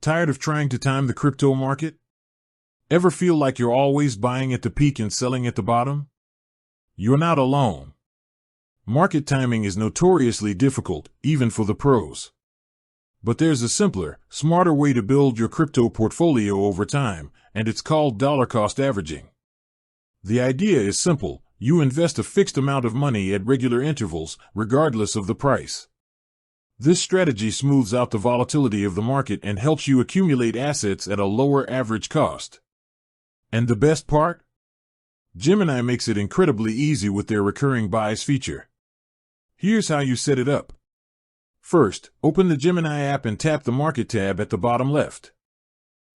Tired of trying to time the crypto market? Ever feel like you're always buying at the peak and selling at the bottom? You're not alone. Market timing is notoriously difficult, even for the pros. But there's a simpler, smarter way to build your crypto portfolio over time, and it's called dollar cost averaging. The idea is simple. You invest a fixed amount of money at regular intervals, regardless of the price. This strategy smooths out the volatility of the market and helps you accumulate assets at a lower average cost. And the best part? Gemini makes it incredibly easy with their recurring buys feature. Here's how you set it up. First, open the Gemini app and tap the Market tab at the bottom left.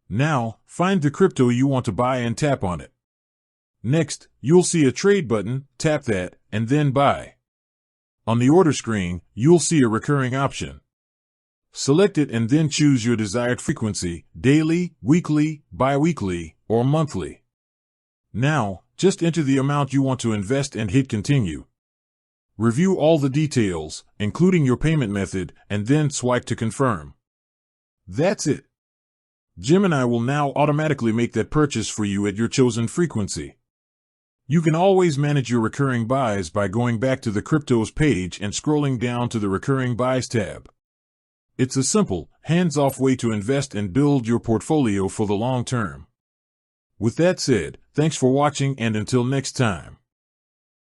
Now, find the crypto you want to buy and tap on it. Next, you'll see a trade button, tap that, and then buy. On the order screen, you'll see a recurring option. Select it and then choose your desired frequency, daily, weekly, bi-weekly, or monthly. Now, just enter the amount you want to invest and hit continue. Review all the details, including your payment method, and then swipe to confirm. That's it. Gemini will now automatically make that purchase for you at your chosen frequency. You can always manage your recurring buys by going back to the cryptos page and scrolling down to the recurring buys tab. It's a simple, hands-off way to invest and build your portfolio for the long term. With that said, thanks for watching and until next time.